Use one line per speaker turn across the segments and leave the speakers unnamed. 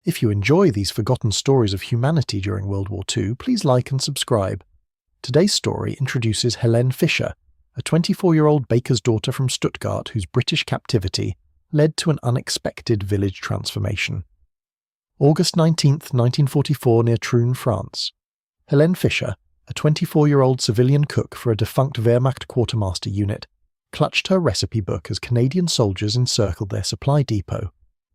If you enjoy these forgotten stories of humanity during World War II, please like and subscribe. Today's story introduces Helene Fischer, a 24-year-old baker's daughter from Stuttgart whose British captivity led to an unexpected village transformation. August 19, 1944, near Troon, France. Helene Fischer, a 24-year-old civilian cook for a defunct Wehrmacht quartermaster unit, clutched her recipe book as Canadian soldiers encircled their supply depot.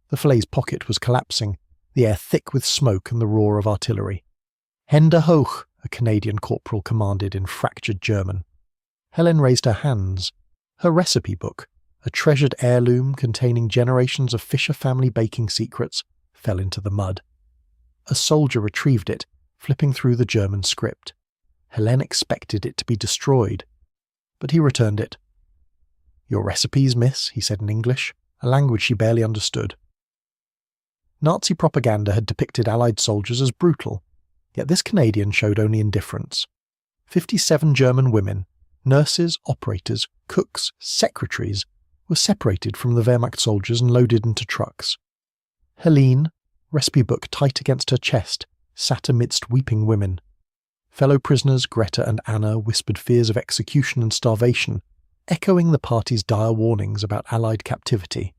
The Falaise Pocket was collapsing, the air thick with smoke and the roar of artillery. "Hände hoch," a Canadian corporal commanded in fractured German. Helene raised her hands. Her recipe book, a treasured heirloom containing generations of Fischer family baking secrets, fell into the mud. A soldier retrieved it, flipping through the German script. Helene expected it to be destroyed, but he returned it. "Your recipes, miss," he said in English, a language she barely understood. Nazi propaganda had depicted Allied soldiers as brutal, yet this Canadian showed only indifference. 57 German women, nurses, operators, cooks, secretaries, were separated from the Wehrmacht soldiers and loaded into trucks. Helene, recipe book tight against her chest, sat amidst weeping women. Fellow prisoners Greta and Anna whispered fears of execution and starvation, echoing the party's dire warnings about Allied captivity.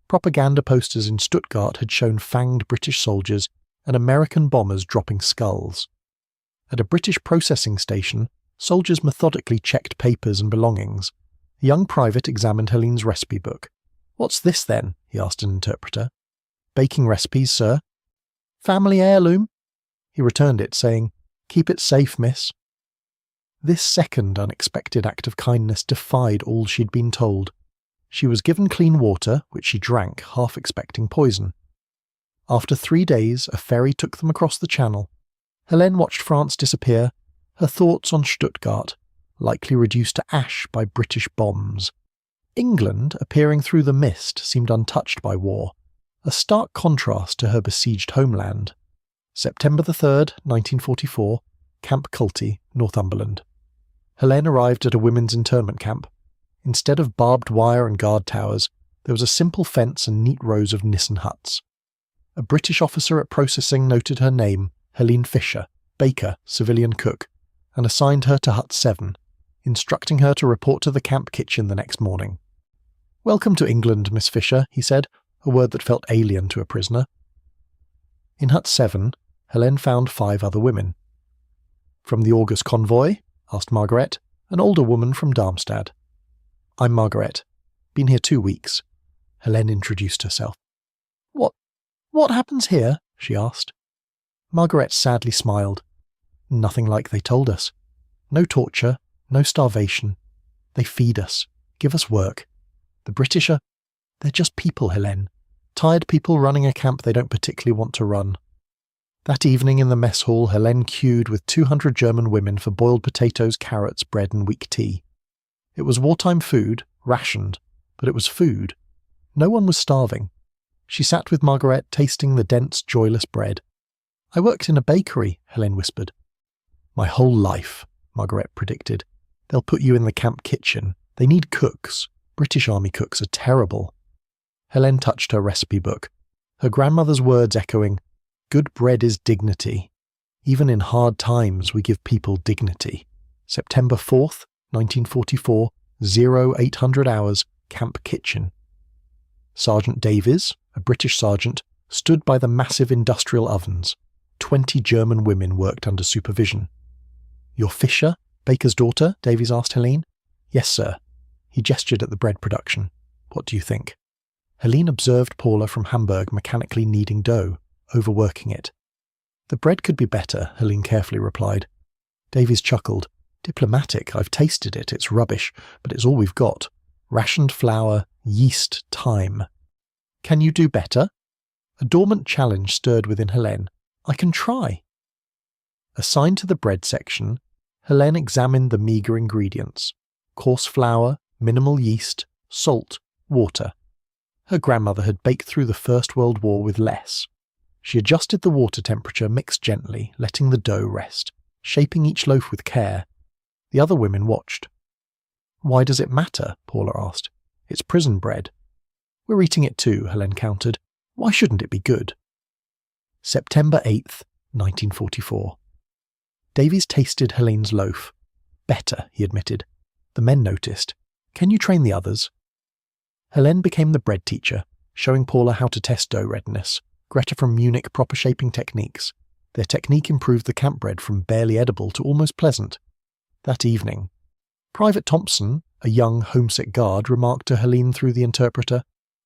Propaganda posters in Stuttgart had shown fanged British soldiers and American bombers dropping skulls. At a British processing station, soldiers methodically checked papers and belongings. A young private examined Helene's recipe book. "What's this then?" he asked an interpreter. "Baking recipes, sir." "Family heirloom?" He returned it, saying, "Keep it safe, miss." This second unexpected act of kindness defied all she'd been told. She was given clean water, which she drank, half expecting poison. After 3 days, a ferry took them across the channel. Helene watched France disappear, her thoughts on Stuttgart, likely reduced to ash by British bombs. England, appearing through the mist, seemed untouched by war, a stark contrast to her besieged homeland. September 3rd, 1944, Camp Culty, Northumberland. Helene arrived at a women's internment camp. Instead of barbed wire and guard towers, there was a simple fence and neat rows of nissen huts. A British officer at processing noted her name, Helene Fischer, baker, civilian cook, and assigned her to Hut 7, instructing her to report to the camp kitchen the next morning. "Welcome to England, Miss Fischer," he said, a word that felt alien to a prisoner. In Hut 7, Helene found 5 other women. "From the August convoy?" asked Margaret, an older woman from Darmstadt. "I'm Margaret. Been here 2 weeks." Helene introduced herself. What happens here?" she asked. Margaret sadly smiled. "Nothing like they told us. No torture, no starvation. They feed us, give us work. The British they're just people, Helene. Tired people running a camp they don't particularly want to run." That evening in the mess hall, Helene queued with 200 German women for boiled potatoes, carrots, bread and weak tea. It was wartime food, rationed, but it was food. No one was starving. She sat with Margaret, tasting the dense, joyless bread. "I worked in a bakery," Helene whispered. "My whole life," Margaret predicted. "They'll put you in the camp kitchen. They need cooks. British Army cooks are terrible." Helene touched her recipe book, her grandmother's words echoing, "Good bread is dignity. Even in hard times we give people dignity." September 4th, 1944, 0800 hours, camp kitchen. Sergeant Davies, a British sergeant, stood by the massive industrial ovens. 20 German women worked under supervision. "You're Fischer, baker's daughter?" Davies asked Helene. "Yes, sir." He gestured at the bread production. "What do you think?" Helene observed Paula from Hamburg mechanically kneading dough, overworking it. "The bread could be better," Helene carefully replied. Davies chuckled. "Diplomatic, I've tasted it, it's rubbish, but it's all we've got. Rationed flour, yeast, time." "Can you do better?" A dormant challenge stirred within Helene. "I can try." Assigned to the bread section, Helene examined the meagre ingredients. Coarse flour, minimal yeast, salt, water. Her grandmother had baked through the First World War with less. She adjusted the water temperature, mixed gently, letting the dough rest, shaping each loaf with care. The other women watched. "Why does it matter?" Paula asked. "It's prison bread." "We're eating it too," Helene countered. "Why shouldn't it be good?" September 8th, 1944. Davies tasted Helene's loaf. Better, he admitted. The men noticed. Can you train the others? Helene became the bread teacher, showing Paula how to test dough readiness. Greta from Munich proper shaping techniques. Their technique improved the camp bread from barely edible to almost pleasant. That evening, Private Thompson, a young homesick guard, remarked to Helene through the interpreter,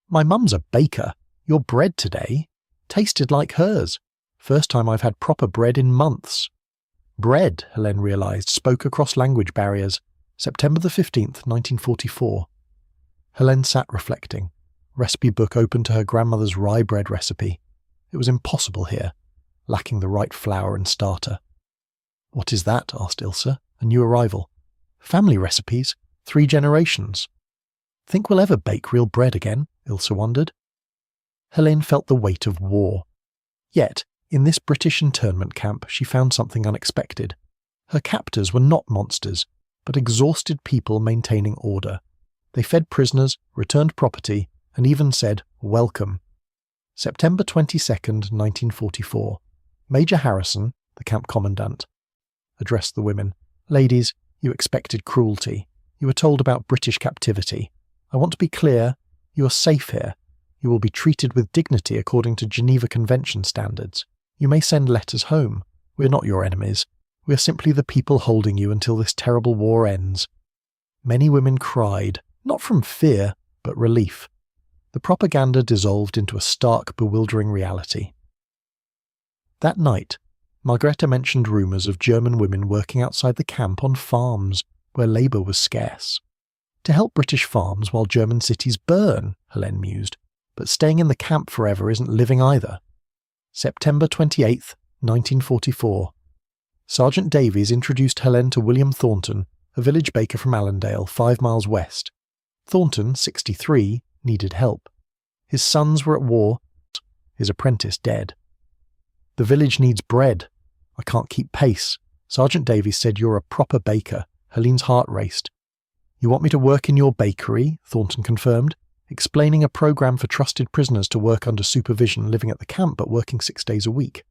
"My mum's a baker. Your bread today tasted like hers. First time I've had proper bread in months." Bread, Helene realised, spoke across language barriers. September the 15th, 1944. Helene sat reflecting. Recipe book open to her grandmother's rye bread recipe. It was impossible here, lacking the right flour and starter. "What is that?" asked Ilse, a new arrival. "Family recipes, 3 generations." "Think we'll ever bake real bread again?" Ilse wondered. Helene felt the weight of war. Yet, in this British internment camp, she found something unexpected. Her captors were not monsters, but exhausted people maintaining order. They fed prisoners, returned property, and even said, "Welcome." September 22nd, 1944. Major Harrison, the camp commandant, addressed the women. "Ladies, you expected cruelty. You were told about British captivity. I want to be clear, you are safe here. You will be treated with dignity according to Geneva Convention standards. You may send letters home. We are not your enemies. We are simply the people holding you until this terrible war ends." Many women cried, not from fear, but relief. The propaganda dissolved into a stark, bewildering reality. That night, Margrethe mentioned rumours of German women working outside the camp on farms, where labour was scarce. To help British farms while German cities burn, Helene mused, but staying in the camp forever isn't living either. September 28th, 1944. Sergeant Davies introduced Helene to William Thornton, a village baker from Allendale, 5 miles west. Thornton, 63, needed help. His sons were at war, his apprentice dead. "The village needs bread. I can't keep pace." Sergeant Davies said, "You're a proper baker." Helene's heart raced. "You want me to work in your bakery?" Thornton confirmed, explaining a program for trusted prisoners to work under supervision, living at the camp but working 6 days a week.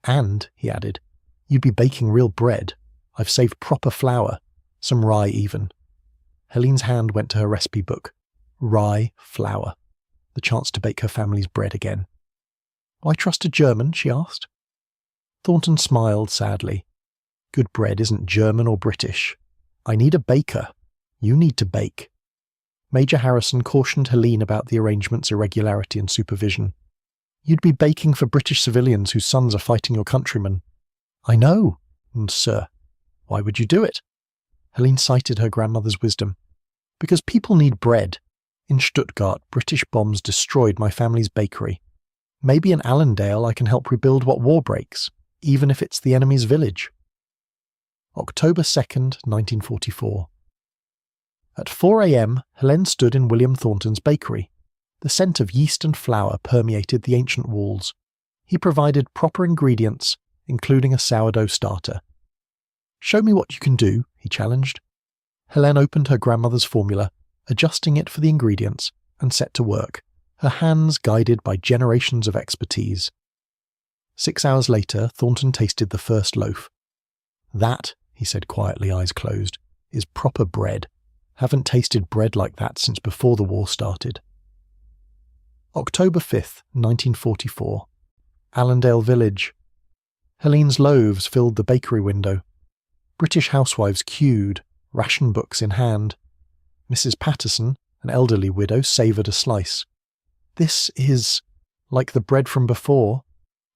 "And," he added, "you'd be baking real bread. I've saved proper flour, some rye even." Helene's hand went to her recipe book. Rye flour. The chance to bake her family's bread again. "Why trust a German?" she asked. Thornton smiled sadly. "Good bread isn't German or British. I need a baker. You need to bake." Major Harrison cautioned Helene about the arrangement's irregularity and supervision. "You'd be baking for British civilians whose sons are fighting your countrymen." "I know, and sir, why would you do it?" Helene cited her grandmother's wisdom. "Because people need bread. In Stuttgart, British bombs destroyed my family's bakery. Maybe in Allendale I can help rebuild what war breaks, even if it's the enemy's village." October 2nd, 1944. At 4 a.m, Helene stood in William Thornton's bakery. The scent of yeast and flour permeated the ancient walls. He provided proper ingredients, including a sourdough starter. "Show me what you can do," he challenged. Helene opened her grandmother's formula, adjusting it for the ingredients, and set to work, her hands guided by generations of expertise. 6 hours later, Thornton tasted the first loaf. "That," he said quietly, eyes closed, "is proper bread. Haven't tasted bread like that since before the war started." October 5th, 1944. Allendale Village. Helene's loaves filled the bakery window. British housewives queued, ration books in hand. Mrs. Patterson, an elderly widow, savoured a slice. "This is like the bread from before,"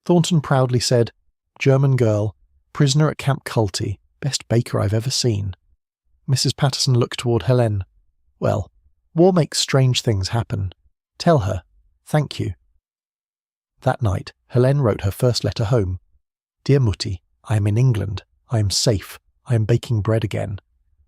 Thornton proudly said. "German girl, prisoner at Camp Culty, best baker I've ever seen." Mrs. Patterson looked toward Helene. "Well, war makes strange things happen. Tell her, thank you." That night, Helene wrote her first letter home. "Dear Mutti, I am in England. I am safe. I am baking bread again.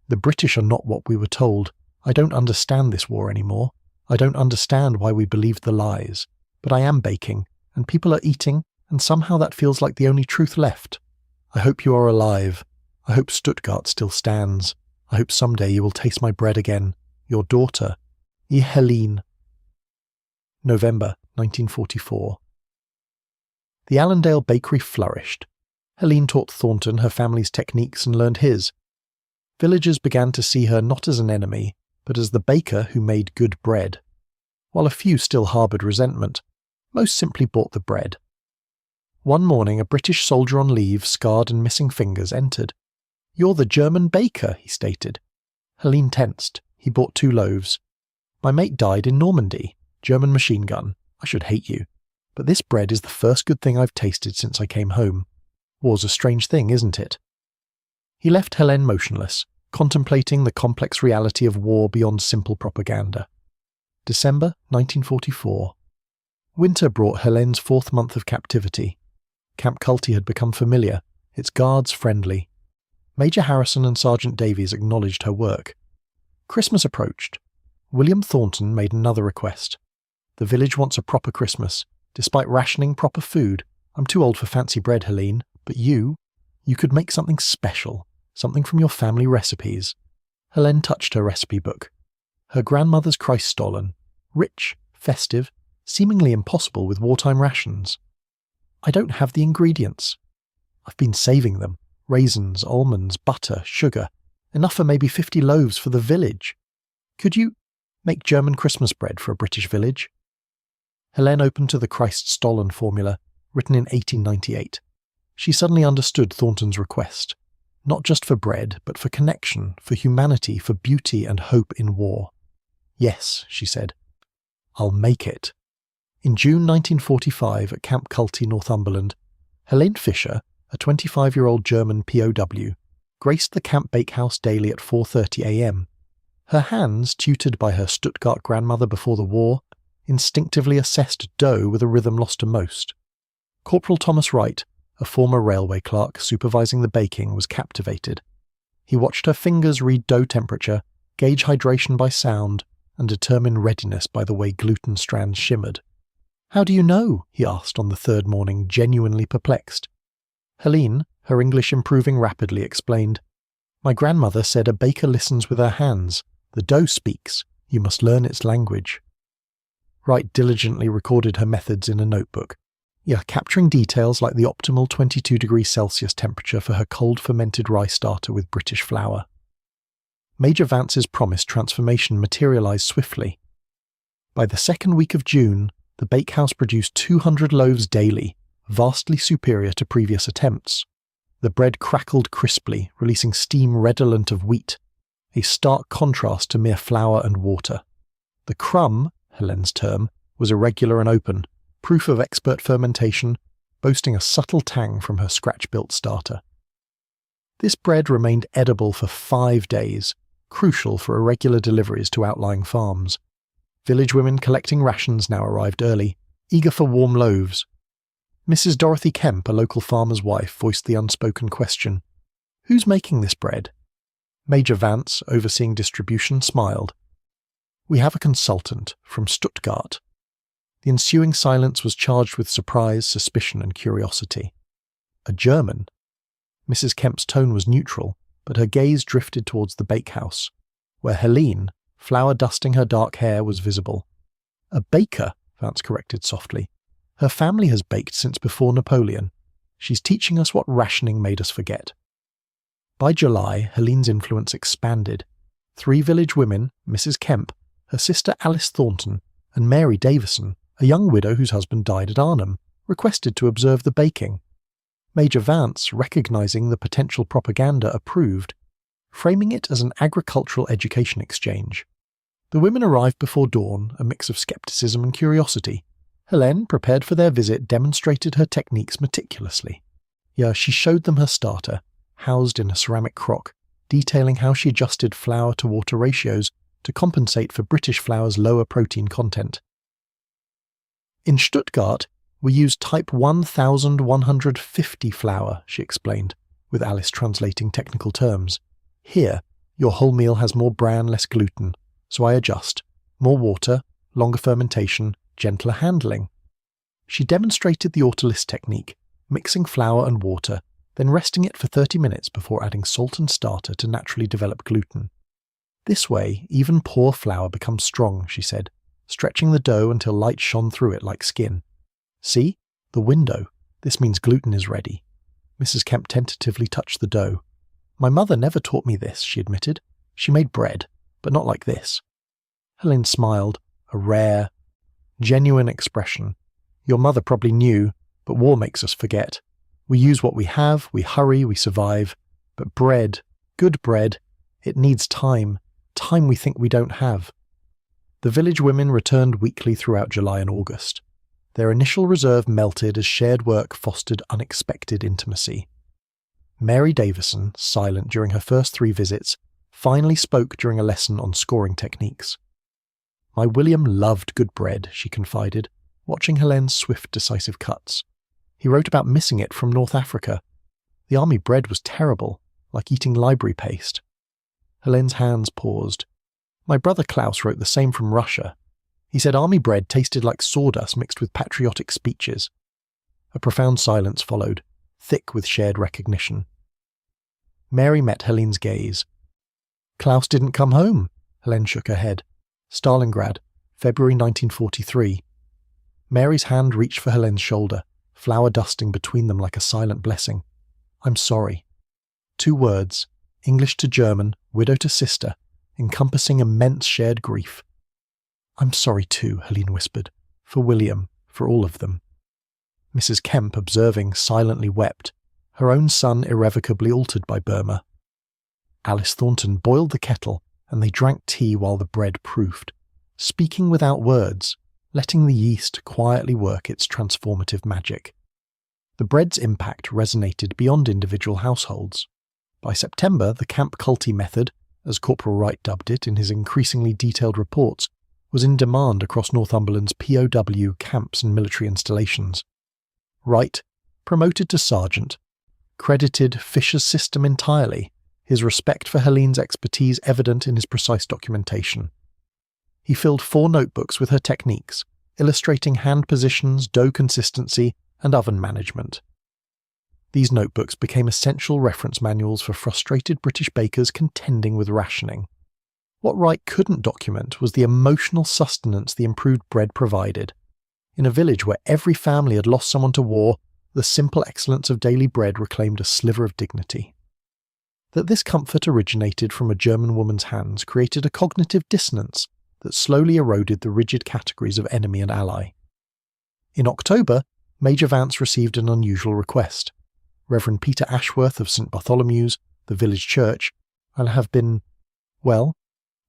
The British are not what we were told. I don't understand this war anymore. I don't understand why we believed the lies. But I am baking, and people are eating, and somehow that feels like the only truth left. I hope you are alive. I hope Stuttgart still stands. I hope someday you will taste my bread again. Your daughter, Helene." November 1944. The Allendale bakery flourished. Helene taught Thornton her family's techniques and learned his. Villagers began to see her not as an enemy, but as the baker who made good bread. While a few still harboured resentment, most simply bought the bread. One morning a British soldier on leave, scarred and missing fingers, entered. "You're the German baker," he stated. Helene tensed. He bought 2 loaves. "My mate died in Normandy. German machine gun. I should hate you. But this bread is the first good thing I've tasted since I came home. War's a strange thing, isn't it?" He left Helene motionless, contemplating the complex reality of war beyond simple propaganda. December 1944. Winter brought Helene's 4th month of captivity. Camp Culty had become familiar, its guards friendly. Major Harrison and Sergeant Davies acknowledged her work. Christmas approached. William Thornton made another request. "The village wants a proper Christmas. Despite rationing proper food, I'm too old for fancy bread, Helene, but you could make something special, something from your family recipes." Helene touched her recipe book. Her grandmother's Christmas Stollen, rich, festive, seemingly impossible with wartime rations. "I don't have the ingredients. I've been saving them. Raisins, almonds, butter, sugar. Enough for maybe 50 loaves for the village. Could you make German Christmas bread for a British village?" Helene opened to the Christ Stollen formula, written in 1898. She suddenly understood Thornton's request. Not just for bread, but for connection, for humanity, for beauty and hope in war. "Yes," she said. "I'll make it." In June 1945, at Camp Culty, Northumberland, Helene Fischer, a 25-year-old German POW, graced the camp bakehouse daily at 4:30 a.m. Her hands, tutored by her Stuttgart grandmother before the war, instinctively assessed dough with a rhythm lost to most. Corporal Thomas Wright, a former railway clerk supervising the baking, was captivated. He watched her fingers read dough temperature, gauge hydration by sound, and determine readiness by the way gluten strands shimmered. "How do you know?" he asked on the 3rd morning, genuinely perplexed. Helene, her English improving rapidly, explained, "My grandmother said a baker listens with her hands. The dough speaks. You must learn its language." Wright diligently recorded her methods in a notebook. Capturing details like the optimal 22 degrees Celsius temperature for her cold fermented rye starter with British flour. Major Vance's promised transformation materialized swiftly. By the 2nd week of June, the bakehouse produced 200 loaves daily, vastly superior to previous attempts. The bread crackled crisply, releasing steam redolent of wheat, a stark contrast to mere flour and water. The crumb, Helene's term, was irregular and open, proof of expert fermentation, boasting a subtle tang from her scratch-built starter. This bread remained edible for 5 days, crucial for irregular deliveries to outlying farms. Village women collecting rations now arrived early, eager for warm loaves. Mrs. Dorothy Kemp, a local farmer's wife, voiced the unspoken question, "Who's making this bread?" Major Vance, overseeing distribution, smiled. "We have a consultant from Stuttgart." The ensuing silence was charged with surprise, suspicion, and curiosity. A German? Mrs. Kemp's tone was neutral, but her gaze drifted towards the bakehouse, where Helene, flour dusting her dark hair, was visible. "A baker," Vance corrected softly. "Her family has baked since before Napoleon. She's teaching us what rationing made us forget." By July, Helene's influence expanded. 3 village women, Mrs. Kemp, her sister Alice Thornton, and Mary Davison, a young widow whose husband died at Arnhem, requested to observe the baking. Major Vance, recognizing the potential propaganda, approved, framing it as an agricultural education exchange. The women arrived before dawn, a mix of skepticism and curiosity. Helene, prepared for their visit, demonstrated her techniques meticulously. She showed them her starter, housed in a ceramic crock, detailing how she adjusted flour to water ratios to compensate for British flour's lower protein content. "In Stuttgart, we use type 1150 flour," she explained, with Alice translating technical terms. "Here, your whole meal has more bran, less gluten, so I adjust. More water, longer fermentation, gentler handling." She demonstrated the autolyst technique, mixing flour and water, then resting it for 30 minutes before adding salt and starter to naturally develop gluten. "This way, even poor flour becomes strong," she said, stretching the dough until light shone through it like skin. "See? The window. This means gluten is ready. Mrs. Kemp tentatively touched the dough. My mother never taught me this, she admitted. She made bread, but not like this. Helene smiled, a rare, genuine expression. Your mother probably knew, but war makes us forget. We use what we have, we hurry, we survive. But bread, good bread, it needs time we think we don't have. The village women returned weekly throughout July and August. Their initial reserve melted as shared work fostered unexpected intimacy. Mary Davison, silent during her first 3 visits, finally spoke during a lesson on scoring techniques. My William loved good bread, she confided, watching Helene's swift, decisive cuts. He wrote about missing it from North Africa. The army bread was terrible, like eating library paste. Helene's hands paused. My brother Klaus wrote the same from Russia. He said army bread tasted like sawdust mixed with patriotic speeches. A profound silence followed, thick with shared recognition. Mary met Helene's gaze. Klaus didn't come home, Helene shook her head. Stalingrad, February 1943. Mary's hand reached for Helene's shoulder, flour dusting between them like a silent blessing. I'm sorry. 2 words, English to German, widow to sister, encompassing immense shared grief. I'm sorry too, Helene whispered, for William, for all of them. Mrs. Kemp, observing, silently wept, her own son irrevocably altered by Burma. Alice Thornton boiled the kettle, and they drank tea while the bread proofed, speaking without words, letting the yeast quietly work its transformative magic. The bread's impact resonated beyond individual households. By September, the Camp Culty method, as Corporal Wright dubbed it in his increasingly detailed reports, was in demand across Northumberland's POW camps and military installations. Wright, promoted to sergeant, credited Fischer's system entirely, his respect for Helene's expertise evident in his precise documentation. He filled 4 notebooks with her techniques, illustrating hand positions, dough consistency, and oven management. These notebooks became essential reference manuals for frustrated British bakers contending with rationing. What Wright couldn't document was the emotional sustenance the improved bread provided. In a village where every family had lost someone to war, the simple excellence of daily bread reclaimed a sliver of dignity. That this comfort originated from a German woman's hands created a cognitive dissonance that slowly eroded the rigid categories of enemy and ally. In October, Major Vance received an unusual request. Reverend Peter Ashworth of St. Bartholomew's, the village church, and have been, well,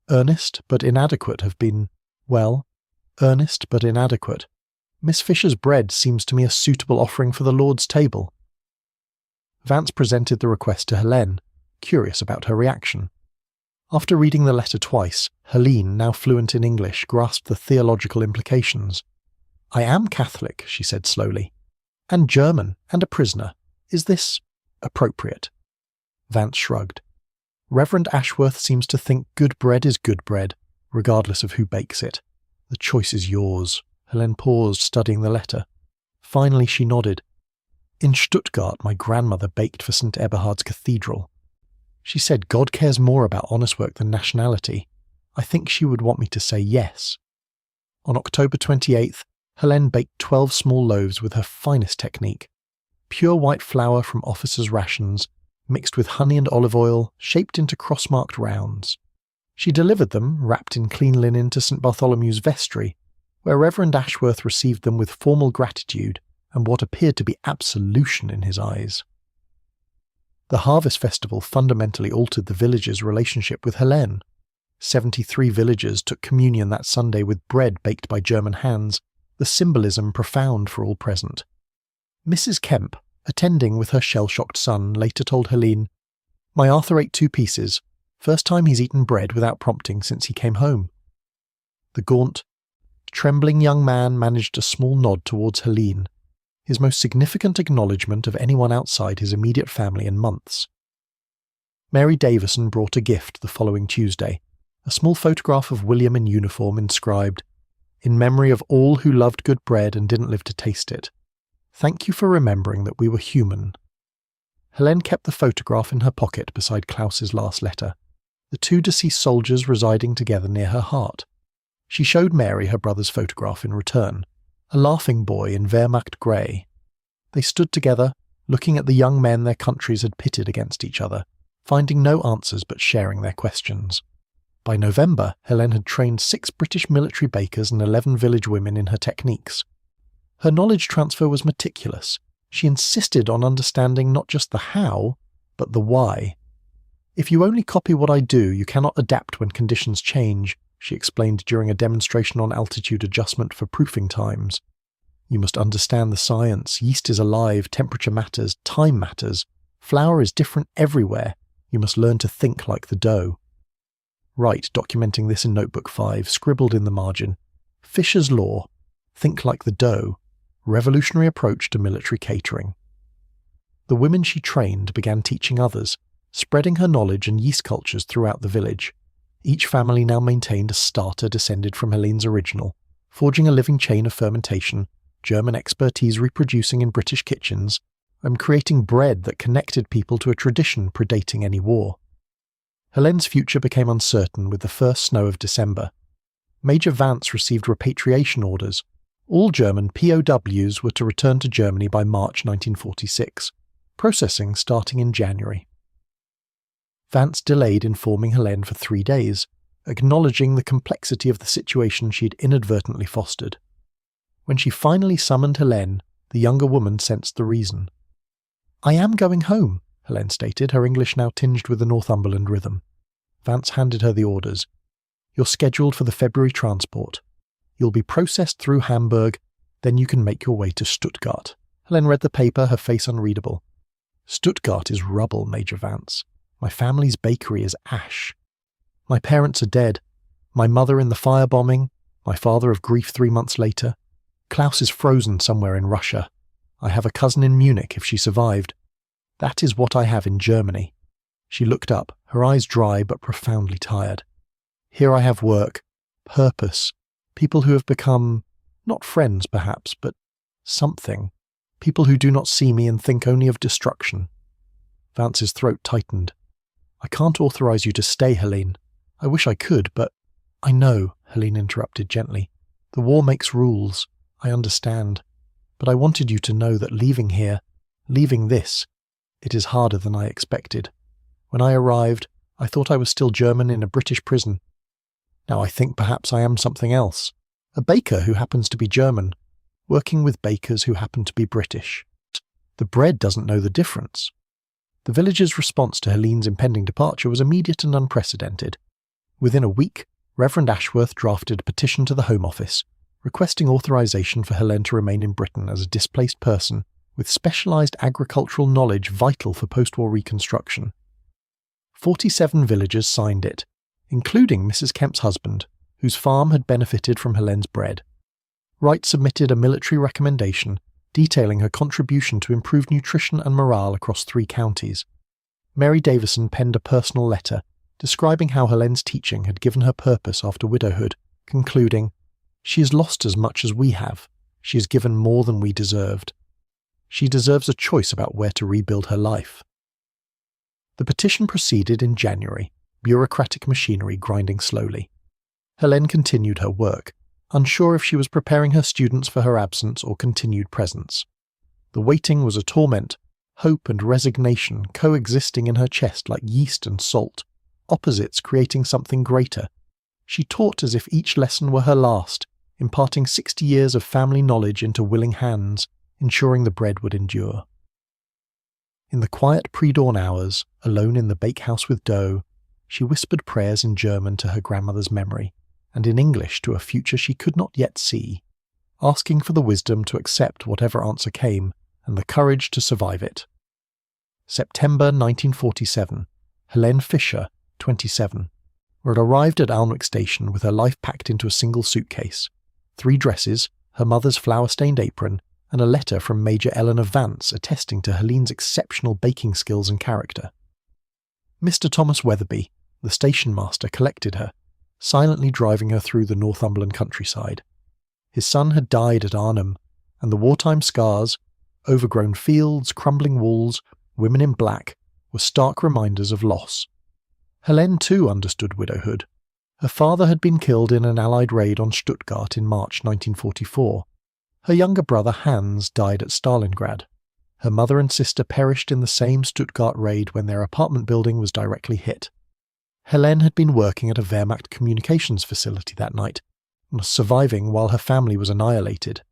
earnest but inadequate have been, well, earnest but inadequate. Miss Fisher's bread seems to me a suitable offering for the Lord's table. Vance presented the request to Helene, curious about her reaction. After reading the letter twice, Helene, now fluent in English, grasped the theological implications. I am Catholic, she said slowly, and German, and a prisoner. Is this appropriate? Vance shrugged. Reverend Ashworth seems to think good bread is good bread, regardless of who bakes it. The choice is yours. Helene paused, studying the letter. Finally she nodded. In Stuttgart, my grandmother baked for St. Eberhard's Cathedral. She said God cares more about honest work than nationality. I think she would want me to say yes. On October 28th, Helene baked 12 small loaves with her finest technique. Pure white flour from officers' rations, mixed with honey and olive oil, shaped into cross-marked rounds. She delivered them, wrapped in clean linen, to St. Bartholomew's vestry, where Reverend Ashworth received them with formal gratitude and what appeared to be absolution in his eyes. The harvest festival fundamentally altered the village's relationship with Helene. 73 villagers took communion that Sunday with bread baked by German hands, the symbolism profound for all present. Mrs. Kemp, attending with her shell-shocked son, later told Helene, My Arthur ate 2 pieces, first time he's eaten bread without prompting since he came home. The gaunt, trembling young man managed a small nod towards Helene, his most significant acknowledgement of anyone outside his immediate family in months. Mary Davison brought a gift the following Tuesday, a small photograph of William in uniform inscribed, In memory of all who loved good bread and didn't live to taste it. Thank you for remembering that we were human. Helene kept the photograph in her pocket beside Klaus's last letter, the 2 deceased soldiers residing together near her heart. She showed Mary her brother's photograph in return, a laughing boy in Wehrmacht grey. They stood together, looking at the young men their countries had pitted against each other, finding no answers but sharing their questions. By November, Helene had trained 6 British military bakers and 11 village women in her techniques. Her knowledge transfer was meticulous. She insisted on understanding not just the how, but the why. "If you only copy what I do, you cannot adapt when conditions change," she explained during a demonstration on altitude adjustment for proofing times. "You must understand the science. Yeast is alive, temperature matters, time matters. Flour is different everywhere. You must learn to think like the dough." Wright, documenting this in Notebook 5, scribbled in the margin, "Fisher's Law, think like the dough, revolutionary approach to military catering." The women she trained began teaching others, spreading her knowledge and yeast cultures throughout the village. Each family now maintained a starter descended from Helene's original, forging a living chain of fermentation, German expertise reproducing in British kitchens, and creating bread that connected people to a tradition predating any war. Helene's future became uncertain with the first snow of December. Major Vance received repatriation orders. All German POWs were to return to Germany by March 1946, processing starting in January. Vance delayed informing Helene for 3 days, acknowledging the complexity of the situation she had inadvertently fostered. When she finally summoned Helene, the younger woman sensed the reason. "I am going home," Helene stated, her English now tinged with the Northumberland rhythm. Vance handed her the orders. "You're scheduled for the February transport. You'll be processed through Hamburg, then you can make your way to Stuttgart." Helene read the paper, her face unreadable. "Stuttgart is rubble, Major Vance. My family's bakery is ash. My parents are dead. My mother in the firebombing, my father of grief 3 months later. Klaus is frozen somewhere in Russia. I have a cousin in Munich if she survived. That is what I have in Germany." She looked up, her eyes dry but profoundly tired. "Here I have work, purpose, people who have become, not friends perhaps, but something. People who do not see me and think only of destruction." Vance's throat tightened. "I can't authorize you to stay, Helene. I wish I could, but—" "I know," Helene interrupted gently. "The war makes rules. I understand. But I wanted you to know that leaving here, leaving this, it is harder than I expected. When I arrived, I thought I was still German in a British prison. Now I think perhaps I am something else. A baker who happens to be German, working with bakers who happen to be British. The bread doesn't know the difference." The village's response to Helene's impending departure was immediate and unprecedented. Within a week, Reverend Ashworth drafted a petition to the Home Office, requesting authorization for Helene to remain in Britain as a displaced person with specialized agricultural knowledge vital for post-war reconstruction. 47 villagers signed it, including Mrs. Kemp's husband, whose farm had benefited from Helene's bread. Wright submitted a military recommendation detailing her contribution to improved nutrition and morale across 3 counties. Mary Davison penned a personal letter describing how Helene's teaching had given her purpose after widowhood, concluding, "She has lost as much as we have. She has given more than we deserved. She deserves a choice about where to rebuild her life." The petition proceeded in January, bureaucratic machinery grinding slowly. Helene continued her work, unsure if she was preparing her students for her absence or continued presence. The waiting was a torment, hope and resignation coexisting in her chest like yeast and salt, opposites creating something greater. She taught as if each lesson were her last, imparting 60 years of family knowledge into willing hands, ensuring the bread would endure. In the quiet pre-dawn hours, alone in the bakehouse with dough, she whispered prayers in German to her grandmother's memory, and in English to a future she could not yet see, asking for the wisdom to accept whatever answer came and the courage to survive it. September 1947, Helene Fischer, 27, had arrived at Alnwick Station with her life packed into a single suitcase, 3 dresses, her mother's flour-stained apron, and a letter from Major Eleanor Vance attesting to Helene's exceptional baking skills and character. Mr. Thomas Weatherby, the station master, collected her, silently driving her through the Northumberland countryside. His son had died at Arnhem, and the wartime scars, overgrown fields, crumbling walls, women in black, were stark reminders of loss. Helene too understood widowhood. Her father had been killed in an Allied raid on Stuttgart in March 1944. Her younger brother Hans died at Stalingrad. Her mother and sister perished in the same Stuttgart raid when their apartment building was directly hit. Helene had been working at a Wehrmacht communications facility that night and was surviving while her family was annihilated.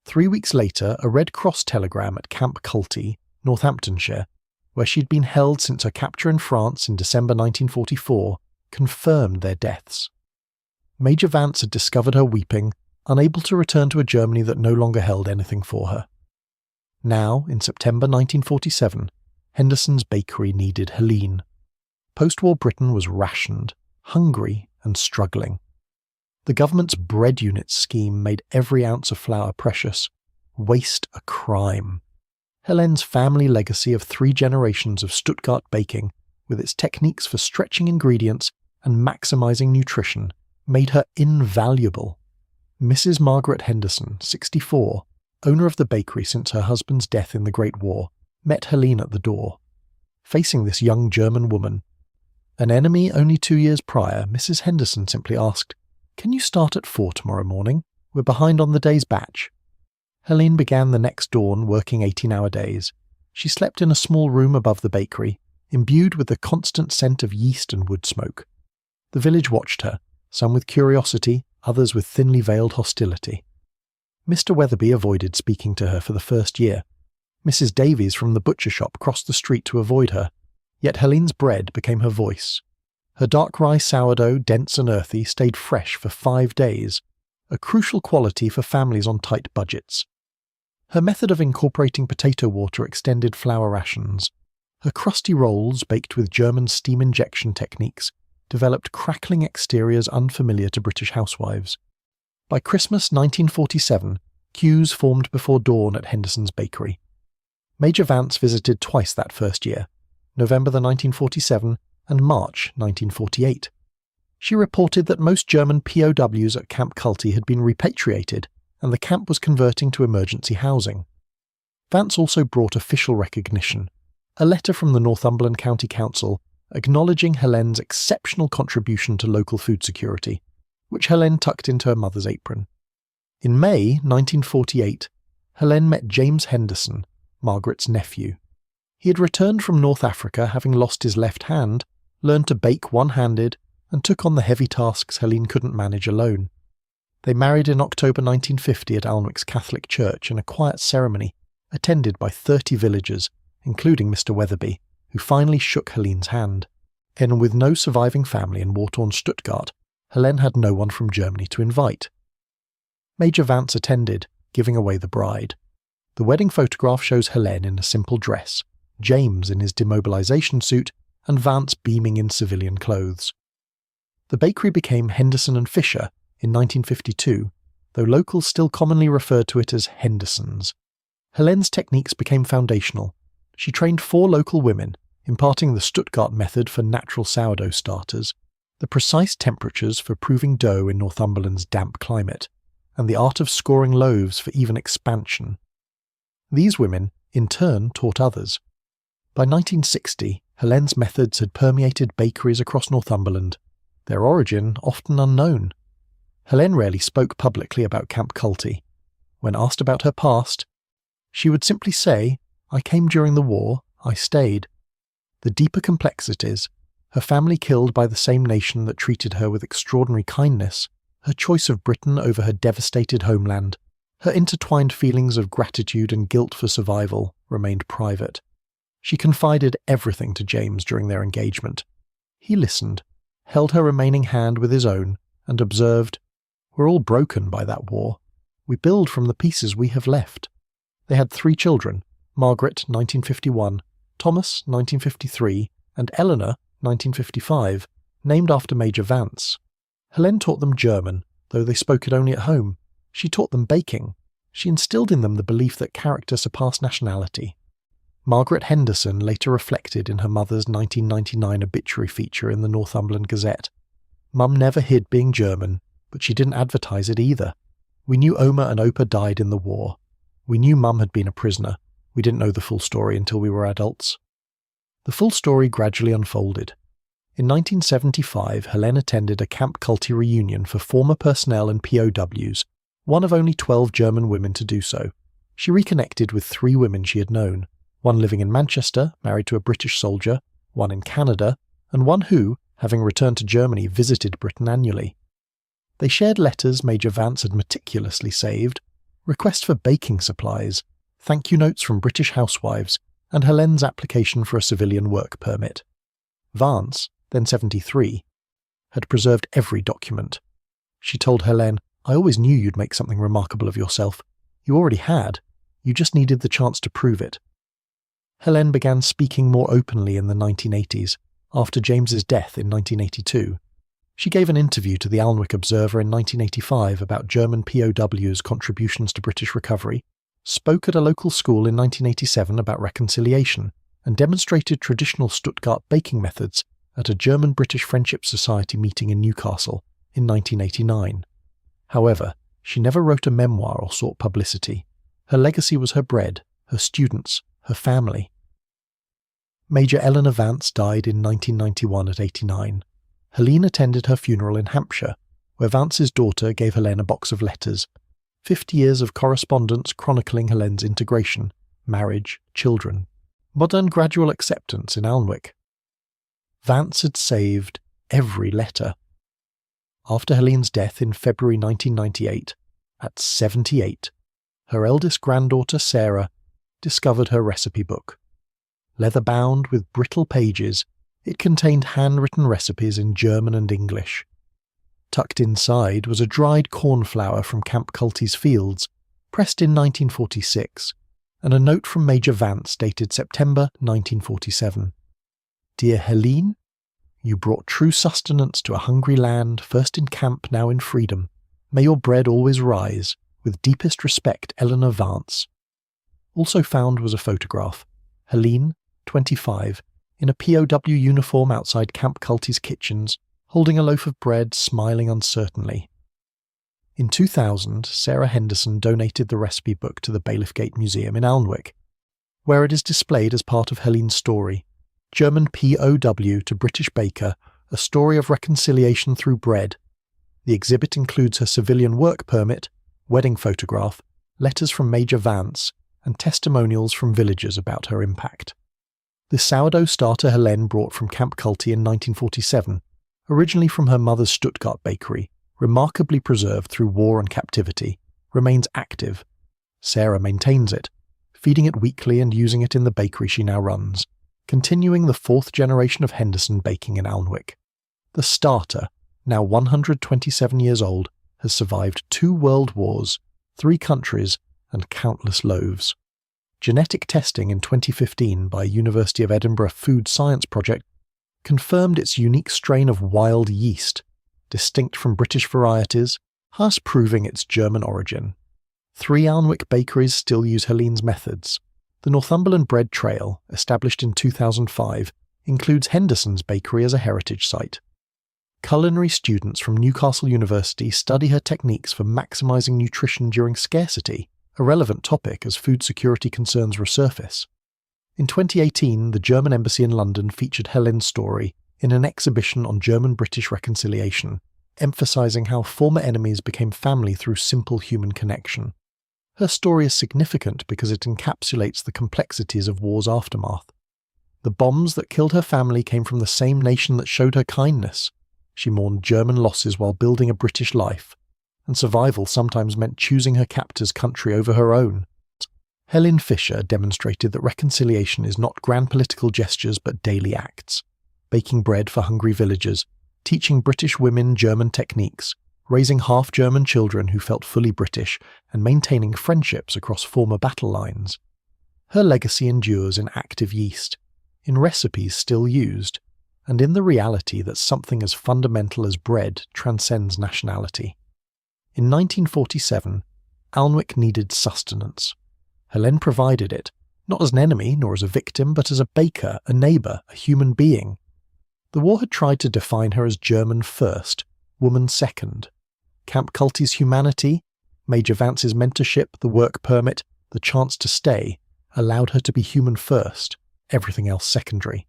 3 weeks later, a Red Cross telegram at Camp Culty, Northamptonshire, where she'd been held since her capture in France in December 1944, confirmed their deaths. Major Vance had discovered her weeping, unable to return to a Germany that no longer held anything for her. Now, in September 1947, Henderson's bakery needed Helene. Post-war Britain was rationed, hungry and struggling. The government's bread units scheme made every ounce of flour precious, waste a crime. Helene's family legacy of 3 generations of Stuttgart baking, with its techniques for stretching ingredients and maximizing nutrition, made her invaluable. Mrs. Margaret Henderson, 64, owner of the bakery since her husband's death in the Great War, met Helene at the door. Facing this young German woman, an enemy only 2 years prior, Mrs. Henderson simply asked, "Can you start at 4 tomorrow morning? We're behind on the day's batch." Helene began the next dawn working 18-hour days. She slept in a small room above the bakery, imbued with the constant scent of yeast and wood smoke. The village watched her, some with curiosity, others with thinly veiled hostility. Mr. Weatherby avoided speaking to her for the first year. Mrs. Davies from the butcher shop crossed the street to avoid her, yet Helene's bread became her voice. Her dark rye sourdough, dense and earthy, stayed fresh for 5 days, a crucial quality for families on tight budgets. Her method of incorporating potato water extended flour rations. Her crusty rolls, baked with German steam injection techniques, developed crackling exteriors unfamiliar to British housewives. By Christmas 1947, queues formed before dawn at Henderson's bakery. Major Vance visited twice that first year, November 1947 and March 1948. She reported that most German POWs at Camp Culty had been repatriated, and the camp was converting to emergency housing. Vance also brought official recognition, a letter from the Northumberland County Council acknowledging Helene's exceptional contribution to local food security, which Helene tucked into her mother's apron. In May 1948, Helene met James Henderson, Margaret's nephew. He had returned from North Africa having lost his left hand, learned to bake one-handed, and took on the heavy tasks Helene couldn't manage alone. They married in October 1950 at Alnwick's Catholic Church in a quiet ceremony, attended by 30 villagers, including Mr. Weatherby, who finally shook Helene's hand. And with no surviving family in war-torn Stuttgart, Helene had no one from Germany to invite. Major Vance attended, giving away the bride. The wedding photograph shows Helene in a simple dress, James in his demobilization suit, and Vance beaming in civilian clothes. The bakery became Henderson and Fischer in 1952, though locals still commonly referred to it as Henderson's. Helene's techniques became foundational. She trained 4 local women, imparting the Stuttgart method for natural sourdough starters, the precise temperatures for proving dough in Northumberland's damp climate, and the art of scoring loaves for even expansion. These women, in turn, taught others. By 1960, Helene's methods had permeated bakeries across Northumberland, their origin often unknown. Helene rarely spoke publicly about Camp Culty. When asked about her past, she would simply say, "I came during the war, I stayed." The deeper complexities, her family killed by the same nation that treated her with extraordinary kindness, her choice of Britain over her devastated homeland, her intertwined feelings of gratitude and guilt for survival, remained private. She confided everything to James during their engagement. He listened, held her remaining hand with his own, and observed, "We're all broken by that war. We build from the pieces we have left." They had 3 children, Margaret, 1951, Thomas, 1953, and Eleanor, 1955, named after Major Vance. Helene taught them German, though they spoke it only at home. She taught them baking. She instilled in them the belief that character surpassed nationality. Margaret Henderson later reflected in her mother's 1999 obituary feature in the Northumberland Gazette. "Mum never hid being German, but she didn't advertise it either. We knew Oma and Opa died in the war. We knew Mum had been a prisoner. We didn't know the full story until we were adults." The full story gradually unfolded. In 1975, Helene attended a Camp Culty reunion for former personnel and POWs, one of only 12 German women to do so. She reconnected with 3 women she had known, one living in Manchester, married to a British soldier, one in Canada, and one who, having returned to Germany, visited Britain annually. They shared letters Major Vance had meticulously saved, requests for baking supplies, thank you notes from British housewives, and Helene's application for a civilian work permit. Vance, then 73, had preserved every document. She told Helene, "I always knew you'd make something remarkable of yourself. You already had. You just needed the chance to prove it." Helene began speaking more openly in the 1980s, after James's death in 1982. She gave an interview to the Alnwick Observer in 1985 about German POWs' contributions to British recovery, spoke at a local school in 1987 about reconciliation, and demonstrated traditional Stuttgart baking methods at a German-British Friendship Society meeting in Newcastle in 1989. However, she never wrote a memoir or sought publicity. Her legacy was her bread, her students, her family. Major Eleanor Vance died in 1991 at 89. Helene attended her funeral in Hampshire, where Vance's daughter gave Helene a box of letters, 50 years of correspondence chronicling Helene's integration, marriage, children, modern gradual acceptance in Alnwick. Vance had saved every letter. After Helene's death in February 1998, at 78, her eldest granddaughter Sarah discovered her recipe book. Leather-bound with brittle pages, it contained handwritten recipes in German and English. Tucked inside was a dried cornflour from Camp Culty's fields, pressed in 1946, and a note from Major Vance dated September 1947. "Dear Helene, you brought true sustenance to a hungry land, first in camp, now in freedom. May your bread always rise. With deepest respect, Eleanor Vance." Also found was a photograph. Helene, 25, in a POW uniform outside Camp Culty's kitchens, holding a loaf of bread, smiling uncertainly. In 2000, Sarah Henderson donated the recipe book to the Bailiffgate Museum in Alnwick, where it is displayed as part of Helene's story, German POW to British Baker, a story of reconciliation through bread. The exhibit includes her civilian work permit, wedding photograph, letters from Major Vance, and testimonials from villagers about her impact. The sourdough starter Helene brought from Camp Culty in 1947, originally from her mother's Stuttgart bakery, remarkably preserved through war and captivity, remains active. Sarah maintains it, feeding it weekly and using it in the bakery she now runs, continuing the 4th generation of Henderson baking in Alnwick. The starter, now 127 years old, has survived 2 world wars, 3 countries, and countless loaves. Genetic testing in 2015 by University of Edinburgh Food Science Project confirmed its unique strain of wild yeast, distinct from British varieties, thus proving its German origin. 3 Alnwick bakeries still use Helene's methods. The Northumberland Bread Trail, established in 2005, includes Henderson's bakery as a heritage site. Culinary students from Newcastle University study her techniques for maximising nutrition during scarcity, a relevant topic as food security concerns resurface. In 2018, the German Embassy in London featured Helene's story in an exhibition on German-British reconciliation, emphasising how former enemies became family through simple human connection. Her story is significant because it encapsulates the complexities of war's aftermath. The bombs that killed her family came from the same nation that showed her kindness. She mourned German losses while building a British life, and survival sometimes meant choosing her captor's country over her own. Helene Fischer demonstrated that reconciliation is not grand political gestures but daily acts. Baking bread for hungry villagers, teaching British women German techniques, raising half-German children who felt fully British, and maintaining friendships across former battle lines. Her legacy endures in active yeast, in recipes still used, and in the reality that something as fundamental as bread transcends nationality. In 1947, Alnwick needed sustenance. Helene provided it, not as an enemy nor as a victim, but as a baker, a neighbour, a human being. The war had tried to define her as German first, woman second. Camp Culty's humanity, Major Vance's mentorship, the work permit, the chance to stay, allowed her to be human first, everything else secondary.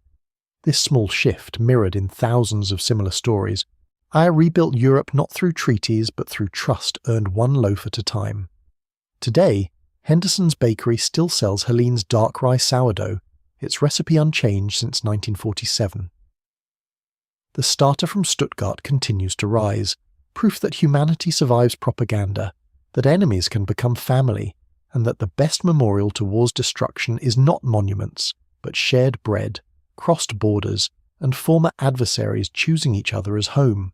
This small shift mirrored in thousands of similar stories. I rebuilt Europe not through treaties but through trust earned one loaf at a time. Today, Henderson's bakery still sells Helene's dark rye sourdough, its recipe unchanged since 1947. The starter from Stuttgart continues to rise, proof that humanity survives propaganda, that enemies can become family, and that the best memorial to war's destruction is not monuments, but shared bread, crossed borders, and former adversaries choosing each other as home.